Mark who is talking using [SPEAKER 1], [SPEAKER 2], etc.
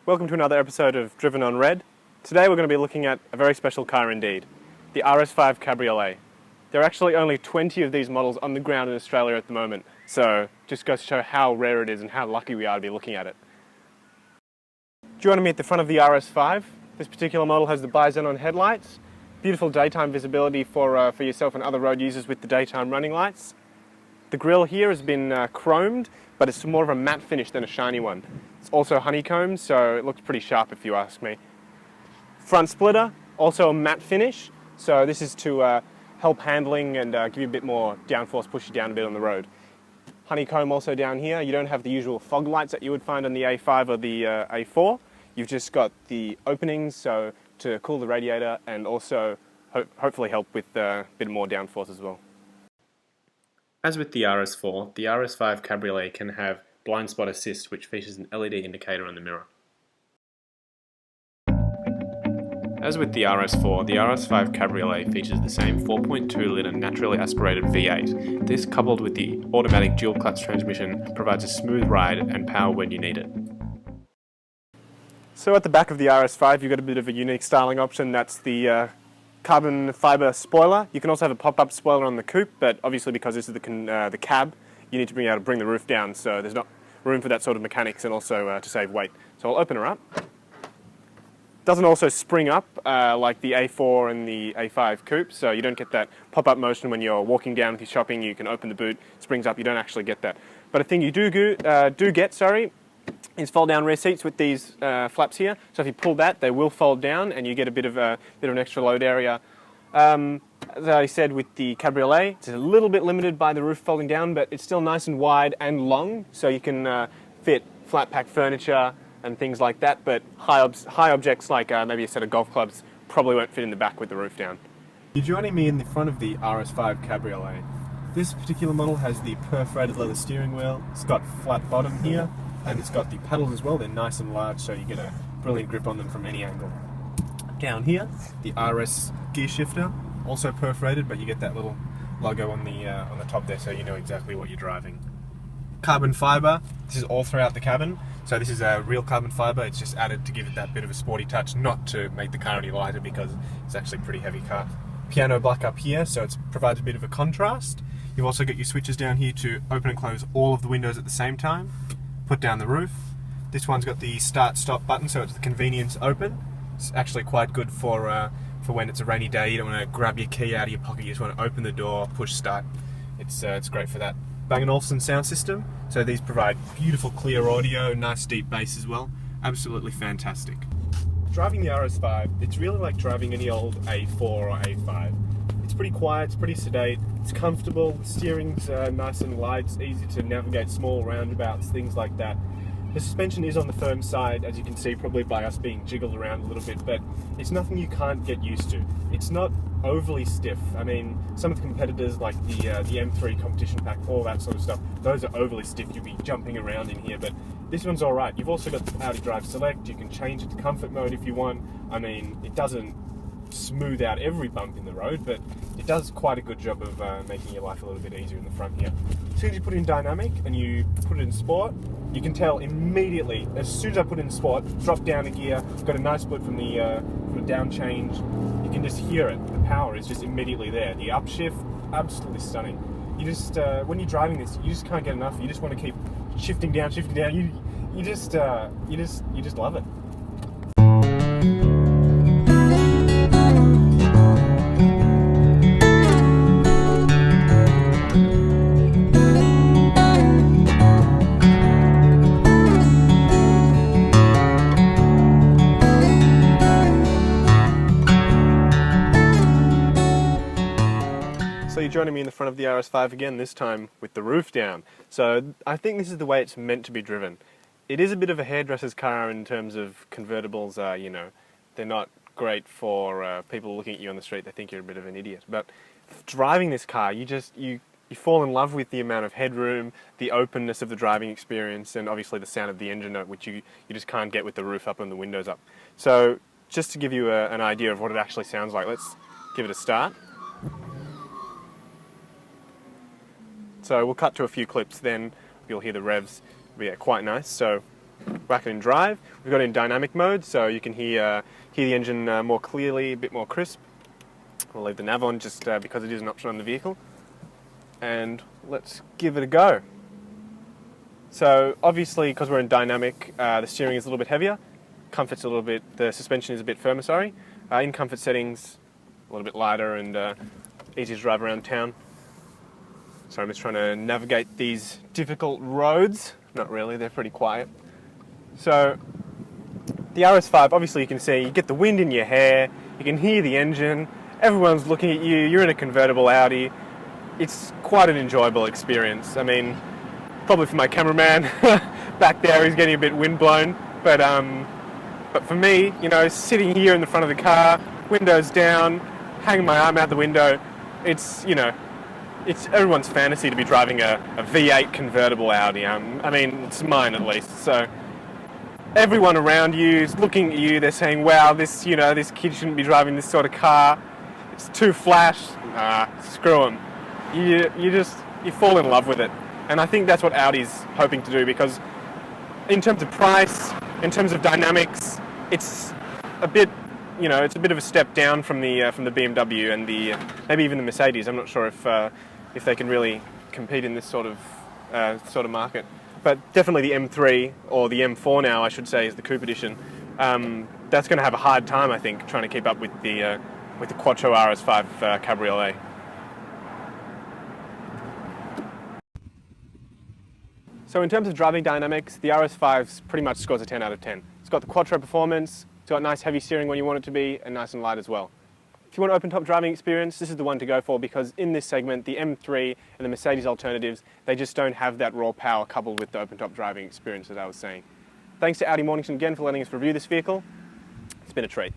[SPEAKER 1] Welcome to another episode of Driven on Red. Today we're going to be looking at a very special car indeed, the RS5 Cabriolet. There are actually only 20 of these models on the ground in Australia at the moment, so just goes to show how rare it is and how lucky we are to be looking at it. Joining me at the front of the RS5, this particular model has the bi-xenon headlights, beautiful daytime visibility for yourself and other road users with the daytime running lights. The grille here has been chromed, but it's more of a matte finish than a shiny one. It's also honeycombed, so it looks pretty sharp if you ask me. Front splitter, also a matte finish, so this is to help handling and give you a bit more downforce, push you down a bit on the road. Honeycomb also down here. You don't have the usual fog lights that you would find on the A5 or the A4. You've just got the openings so to cool the radiator and also hopefully help with a bit more downforce as well. As with the RS4, the RS5 Cabriolet can have blind spot assist, which features an LED indicator on the mirror. As with the RS4, the RS5 Cabriolet features the same 4.2 litre naturally aspirated V8. This, coupled with the automatic dual clutch transmission, provides a smooth ride and power when you need it. So at the back of the RS5 you've got a bit of a unique styling option. That's the carbon fibre spoiler. You can also have a pop-up spoiler on the coupe, but obviously because this is the cab, you need to be able to bring the roof down, so there's not room for that sort of mechanics and also to save weight. So I'll open her up. Doesn't also spring up like the A4 and the A5 coupe, so you don't get that pop-up motion when you're walking down with your shopping. You can open the boot, springs up, you don't actually get that. But a thing you do get is fold-down rear seats with these flaps here. So if you pull that, they will fold down, and you get a bit of an extra load area. As I said, with the Cabriolet, it's a little bit limited by the roof folding down, but it's still nice and wide and long, so you can fit flat-pack furniture and things like that. But high objects like maybe a set of golf clubs probably won't fit in the back with the roof down. You're joining me in the front of the RS5 Cabriolet. This particular model has the perforated leather steering wheel. It's got flat bottom here. And it's got the pedals as well. They're nice and large, so you get a brilliant grip on them from any angle. Down here, the RS gear shifter, also perforated, but you get that little logo on the top there, so you know exactly what you're driving. Carbon fibre. This is all throughout the cabin. So this is a real carbon fibre. It's just added to give it that bit of a sporty touch, not to make the car any lighter because it's actually a pretty heavy car. Piano black up here, so it provides a bit of a contrast. You've also got your switches down here to open and close all of the windows at the same time. Put down the roof. This one's got the start-stop button, so it's the convenience open. It's actually quite good for when it's a rainy day. You don't want to grab your key out of your pocket. You just want to open the door, push start. It's great for that. Bang & Olufsen sound system. So these provide beautiful clear audio, nice deep bass as well. Absolutely fantastic. Driving the RS5, it's really like driving any old A4 or A5. It's pretty quiet, it's pretty sedate, it's comfortable, the steering's nice and light, it's easy to navigate small roundabouts, things like that. The suspension is on the firm side, as you can see, probably by us being jiggled around a little bit, but it's nothing you can't get used to. It's not overly stiff. I mean, some of the competitors like the M3 competition pack, all that sort of stuff, those are overly stiff, you'll be jumping around in here, but this one's alright. You've also got the Audi Drive Select, you can change it to comfort mode if you want. I mean, it doesn't smooth out every bump in the road, but it does quite a good job of making your life a little bit easier in the front here. As soon as you put it in dynamic and you put it in sport, you can tell immediately, as soon as I put it in sport, drop down a gear, got a nice split from the down change, you can just hear it. The power is just immediately there. The upshift, absolutely stunning. You just, when you're driving this, you just can't get enough. You just want to keep shifting down. You just love it. So you're joining me in the front of the RS5 again, this time with the roof down. So I think this is the way it's meant to be driven. It is a bit of a hairdresser's car in terms of convertibles. You know, they're not great for people looking at you on the street. They think you're a bit of an idiot. But driving this car, you fall in love with the amount of headroom, the openness of the driving experience, and obviously the sound of the engine note, which you just can't get with the roof up and the windows up. So just to give you an idea of what it actually sounds like, let's give it a start. So we'll cut to a few clips, then you'll hear the revs. But yeah, quite nice. So whack it in drive. We've got it in dynamic mode, so you can hear the engine more clearly, a bit more crisp. We'll leave the nav on just because it is an option on the vehicle. And let's give it a go. So obviously, because we're in dynamic, the steering is a little bit heavier. Comfort's a little bit, the suspension is a bit firmer, sorry. In comfort settings, a little bit lighter and easy to drive around town. So I'm just trying to navigate these difficult roads. Not really, they're pretty quiet. So the RS5, obviously you can see, you get the wind in your hair, you can hear the engine, everyone's looking at you, you're in a convertible Audi. It's quite an enjoyable experience. I mean, probably for my cameraman back there, he's getting a bit windblown, but for me, you know, sitting here in the front of the car, windows down, hanging my arm out the window, it's, you know, it's everyone's fantasy to be driving a V8 convertible Audi. I mean, it's mine at least. So everyone around you is looking at you. They're saying, "Wow, this, you know, this kid shouldn't be driving this sort of car. It's too flash." Screw them. You fall in love with it, and I think that's what Audi's hoping to do, because in terms of price, in terms of dynamics, it's a bit, you know, it's a bit of a step down from the BMW and the maybe even the Mercedes. I'm not sure if they can really compete in this sort of market. But definitely the M3, or the M4 now, I should say, is the coupe edition. That's going to have a hard time, I think, trying to keep up with the Quattro RS5 Cabriolet. So in terms of driving dynamics, the RS5 pretty much scores a 10 out of 10. It's got the Quattro performance, it's got nice heavy steering when you want it to be, and nice and light as well. If you want an open-top driving experience, this is the one to go for, because in this segment, the M3 and the Mercedes alternatives, they just don't have that raw power coupled with the open-top driving experience, as I was saying. Thanks to Audi Mornington again for letting us review this vehicle. It's been a treat.